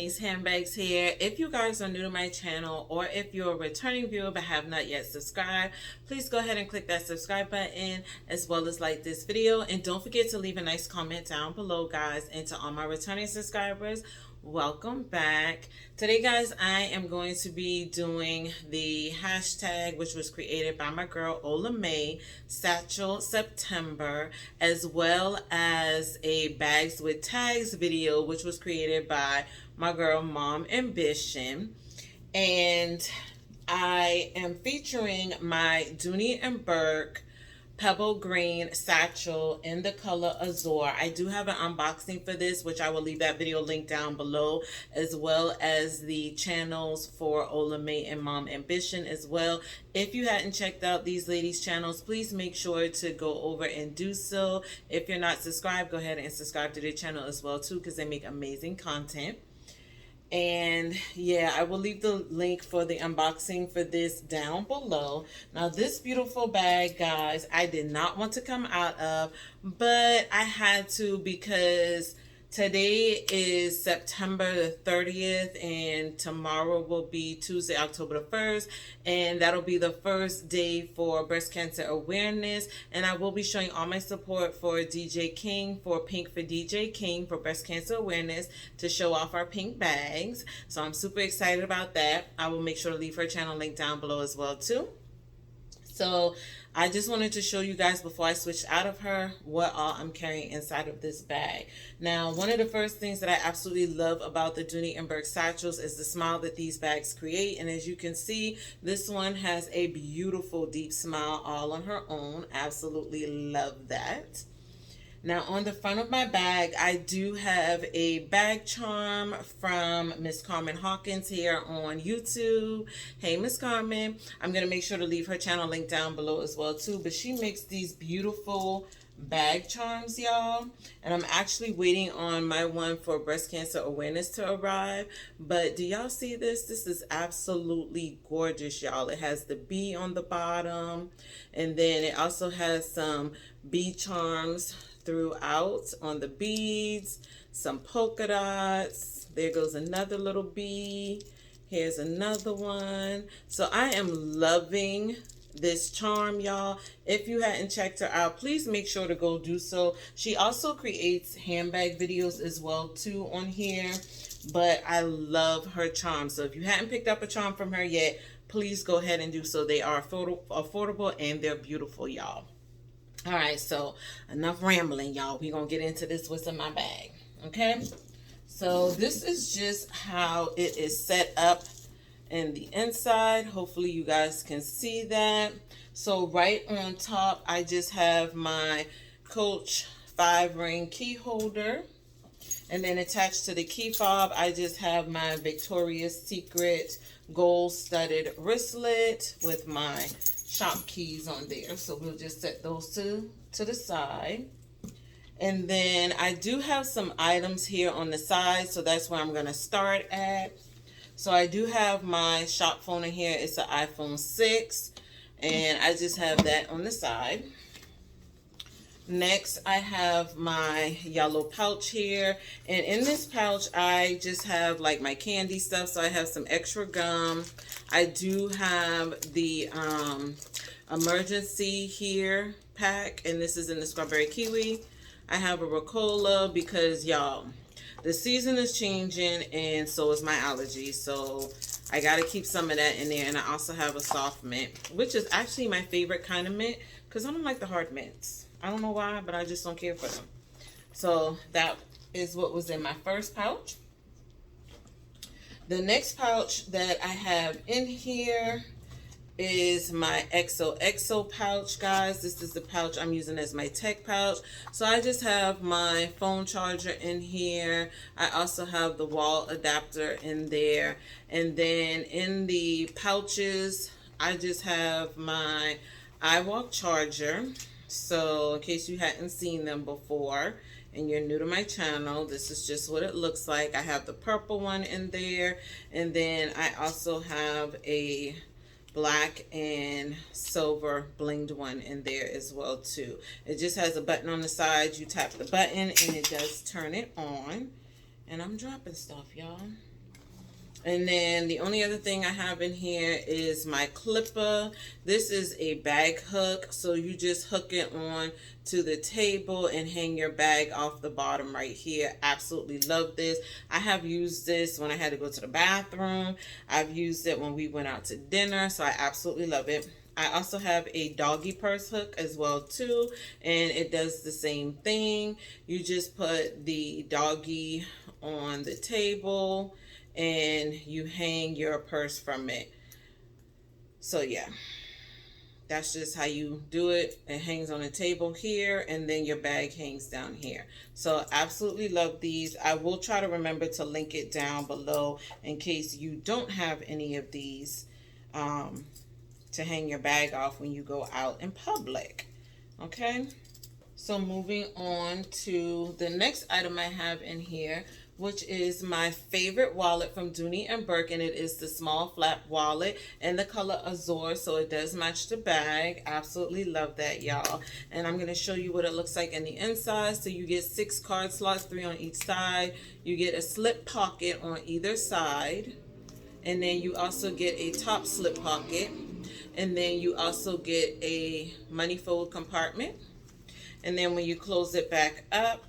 Dooney's handbags here. If you guys are new to my channel or if you're a returning viewer but have not yet subscribed, please go ahead and click that subscribe button as well as like this video, and don't forget to leave a nice comment down below, guys. And to all my returning subscribers, welcome back. Today, guys, I am going to be doing the hashtag which was created by my girl Ola May, Satchel September, as well as a bags with tags video which was created by my girl Mom Ambition. And I am featuring my Dooney and Bourke Pebble Green Satchel in the color Azure. I do have an unboxing for this, which I will leave that video link down below, as well as the channels for Ola May and Mom Ambition as well. If you hadn't checked out these ladies' channels, please make sure to go over and do so. If you're not subscribed, go ahead and subscribe to their channel as well too, because they make amazing content. And yeah, I will leave the link for the unboxing for this down below. Now, this beautiful bag, guys, I did not want to come out of, but I had to because today is September the 30th and tomorrow will be Tuesday, October the 1st, and that'll be the first day for breast cancer awareness. And I will be showing all my support for DJ King, for Pink for DJ King, for breast cancer awareness, to show off our pink bags. So I'm super excited about that. I will make sure to leave her channel link down below as well too. So I just wanted to show you guys before I switched out of her what all I'm carrying inside of this bag. Now, one of the first things that I absolutely love about the Dooney and Bourke satchels is the smile that these bags create. And as you can see, this one has a beautiful deep smile all on her own. Absolutely love that. Now, on the front of my bag, I do have a bag charm from Miss Carmen Hawkins here on YouTube. Hey, Miss Carmen. I'm going to make sure to leave her channel link down below as well, too. But she makes these beautiful bag charms, y'all. And I'm actually waiting on my one for breast cancer awareness to arrive. But do y'all see this? This is absolutely gorgeous, y'all. It has the bee on the bottom. And then it also has some bee charms throughout on the beads, some polka dots. There goes another little bee. Here's another one. So I am loving this charm, y'all. If you hadn't checked her out, please make sure to go do so. She also creates handbag videos as well too on here, but I love her charm. So if you hadn't picked up a charm from her yet, please go ahead and do so. They are affordable and they're beautiful, y'all. All right, so enough rambling, y'all. We're going to get into this what's in my bag, okay? So this is just how it is set up in the inside. Hopefully you guys can see that. So right on top, I just have my Coach 5-ring key holder. And then attached to the key fob, I just have my Victoria's Secret gold-studded wristlet with my shop keys on there. So we'll just set those to the side. And then I do have some items here on the side, so that's where I'm going to start at. So I do have my shop phone in here. It's an iPhone 6, and I just have that on the side. Next, I have my yellow pouch here, and in this pouch, I just have like my candy stuff. So I have some extra gum. I do have the emergency here pack, and this is in the strawberry kiwi. I have a Ricola because, y'all, the season is changing, and so is my allergies. So I got to keep some of that in there, and I also have a soft mint, which is actually my favorite kind of mint because I don't like the hard mints. I don't know why, but I just don't care for them. So that is what was in my first pouch. The next pouch that I have in here is my XOXO pouch, guys. This is the pouch I'm using as my tech pouch. So I just have my phone charger in here. I also have the wall adapter in there. And then in the pouches, I just have my iWalk charger. So in case you hadn't seen them before and you're new to my channel, this is just what it looks like. I have the purple one in there, and then I also have a black and silver blinged one in there as well too. It just has a button on the side. You tap the button and it does turn it on. And I'm dropping stuff, y'all. And then the only other thing I have in here is my Clipa. This is a bag hook, so you just hook it on to the table and hang your bag off the bottom right here. Absolutely love this. I have used this when I had to go to the bathroom. I've used it when we went out to dinner, so I absolutely love it. I also have a doggy purse hook as well too, and it does the same thing. You just put the doggy on the table and you hang your purse from it. So yeah, that's just how you do it. It hangs on the table here, and then your bag hangs down here. So absolutely love these. I will try to remember to link it down below in case you don't have any of these to hang your bag off when you go out in public. Okay, so moving on to the next item I have in here, which is my favorite wallet from Dooney and Bourke, and it is the small flap wallet in the color Azure, so it does match the bag. Absolutely love that, y'all. And I'm going to show you what it looks like in the inside. So you get 6 card slots, 3 on each side. You get a slip pocket on either side, and then you also get a top slip pocket, and then you also get a money fold compartment. And then when you close it back up,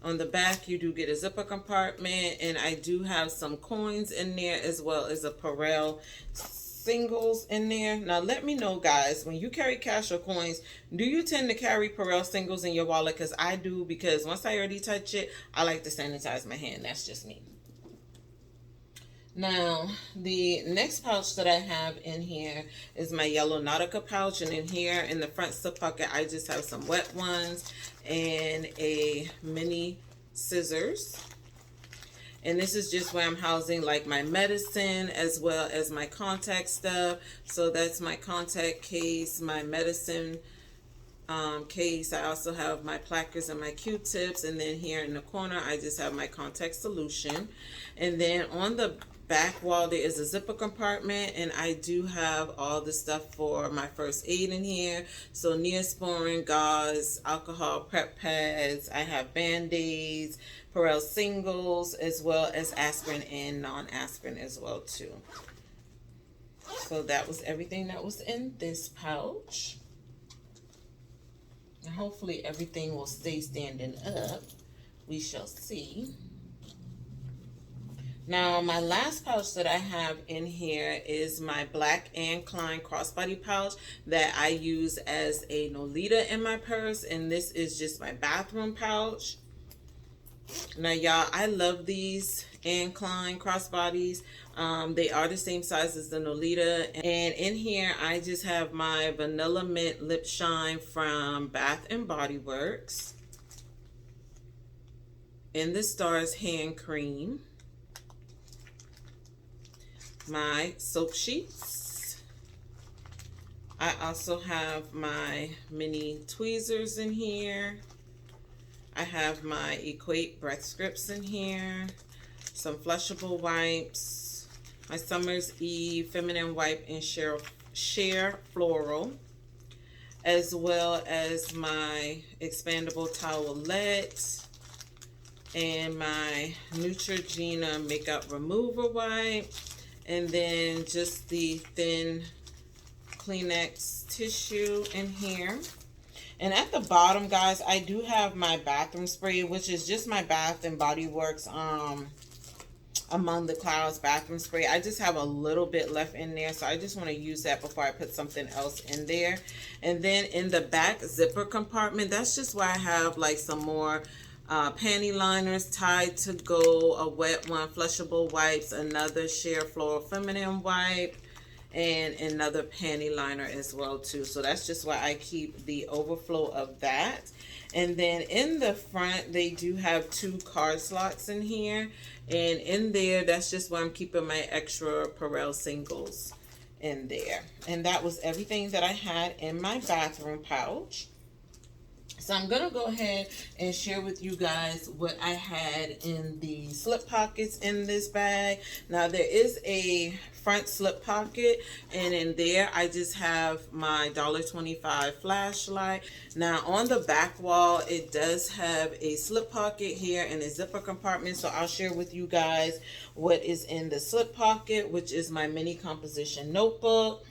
on the back, you do get a zipper compartment, and I do have some coins in there as well as a Pebble singles in there. Now, let me know, guys, when you carry cash or coins, do you tend to carry Pebble singles in your wallet? Because I do, because once I already touch it, I like to sanitize my hand. That's just me. Now, the next pouch that I have in here is my yellow Nautica pouch, and in here in the front slip pocket, I just have some wet ones and a mini scissors. And this is just where I'm housing like my medicine as well as my contact stuff. So that's my contact case, my medicine case. I also have my placards and my Q-tips, and then here in the corner I just have my contact solution. And then on the back wall there is a zipper compartment, and I do have all the stuff for my first aid in here. So Neosporin, gauze, alcohol prep pads, I have band-aids, Pebble singles, as well as aspirin and non-aspirin as well too. So that was everything that was in this pouch. And hopefully everything will stay standing up. We shall see. Now, my last pouch that I have in here is my Black & Klein crossbody pouch that I use as a Nolita in my purse, and this is just my bathroom pouch. Now, y'all, I love these & Klein crossbodies. They are the same size as the Nolita, and in here I just have my Vanilla Mint Lip Shine from Bath & Body Works, and the Stars hand cream, my soap sheets. I also have my mini tweezers in here. I have my Equate breath scripts in here, some flushable wipes, my Summer's Eve feminine wipe in sheer floral, as well as my expandable towelette and my Neutrogena makeup remover wipe. And then just the thin Kleenex tissue in here. And at the bottom, guys, I do have my bathroom spray, which is just my Bath & Body Works Among the Clouds bathroom spray. I just have a little bit left in there, so I just want to use that before I put something else in there. And then in the back zipper compartment, that's just where I have like some more panty liners, Tide to Go, a wet one, flushable wipes, another sheer floral feminine wipe, and another panty liner as well too. So that's just why I keep the overflow of that. And then in the front, they do have 2 card slots in here, and in there, that's just where I'm keeping my extra Pebble singles in there. And that was everything that I had in my bathroom pouch. So I'm going to go ahead and share with you guys what I had in the slip pockets in this bag. Now there is a front slip pocket, and in there I just have my $1.25 flashlight. Now on the back wall it does have a slip pocket here and a zipper compartment, so I'll share with you guys what is in the slip pocket, which is my mini composition notebook,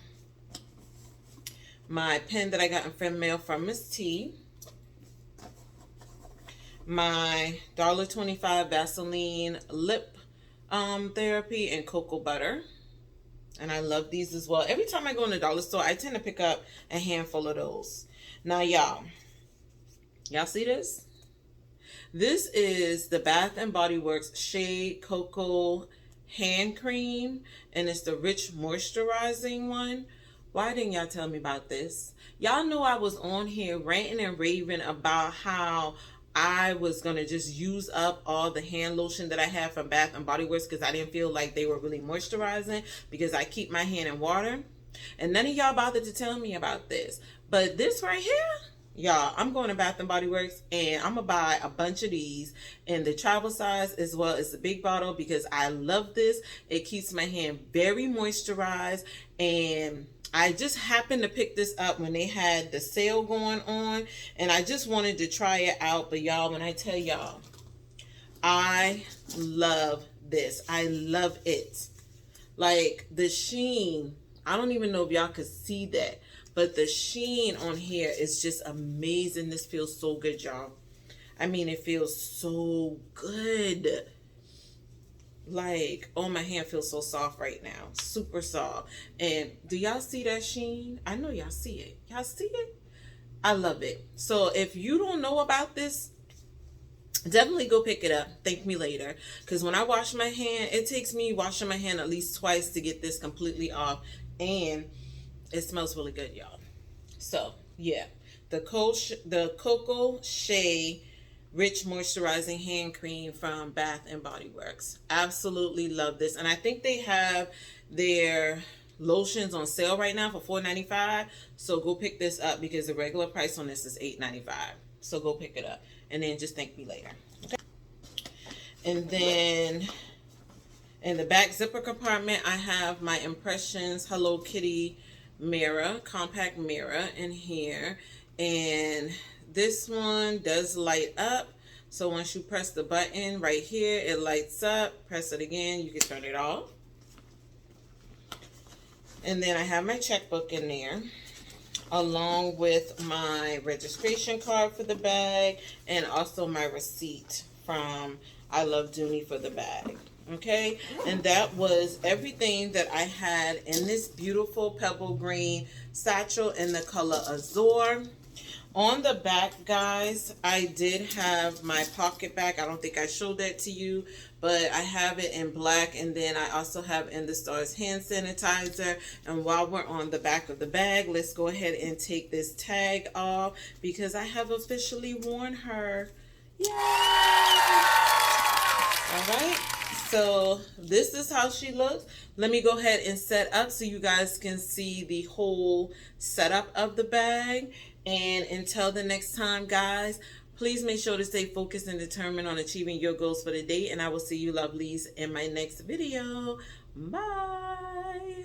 my pen that I got in friend mail from Miss T, my $1.25 Vaseline lip therapy, and cocoa butter. And I love these as well. Every time I go in the dollar store, I tend to pick up a handful of those. Now, y'all see this? This is the Bath and Body Works Shea Cocoa Hand Cream, and it's the rich moisturizing one. Why didn't y'all tell me about this? Y'all know I was on here ranting and raving about how I was going to just use up all the hand lotion that I have from Bath and Body Works because I didn't feel like they were really moisturizing because I keep my hand in water. And none of y'all bothered to tell me about this. But this right here, y'all, I'm going to Bath and Body Works and I'm going to buy a bunch of these in the travel size as well as the big bottle because I love this. It keeps my hand very moisturized, and I just happened to pick this up when they had the sale going on, and I just wanted to try it out. But y'all, when I tell y'all, I love this. I love it. Like the sheen, I don't even know if y'all could see that, but the sheen on here is just amazing. This feels so good, y'all. I mean, it feels so good. Like, oh, my hand feels so soft right now. Super soft. And do y'all see that sheen? I know y'all see it. Y'all see it? I love it. So if you don't know about this, definitely go pick it up. Thank me later. Because when I wash my hand, it takes me washing my hand at least twice to get this completely off. And it smells really good, y'all. So, yeah. The Cocoa Shea Rich Moisturizing Hand Cream from Bath and Body Works. Absolutely love this. And I think they have their lotions on sale right now for $4.95. So go pick this up because the regular price on this is $8.95. So go pick it up. And then just thank me later. Okay. And then in the back zipper compartment, I have my Impressions Hello Kitty mirror, compact mirror in here. And this one does light up. So once you press the button right here, it lights up. Press it again, you can turn it off. And then I have my checkbook in there, along with my registration card for the bag, and also my receipt from I Love Dooney for the bag. Okay, and that was everything that I had in this beautiful pebble green satchel in the color Azure. On the back, guys, I did have my pocket bag. I don't think I showed that to you, but I have it in black, and then I also have In the Stars hand sanitizer. And while we're on the back of the bag, let's go ahead and take this tag off because I have officially worn her. Yay! All right, so this is how she looks. Let me go ahead and set up so you guys can see the whole setup of the bag. And until the next time, guys, please make sure to stay focused and determined on achieving your goals for the day. And I will see you lovelies in my next video. Bye.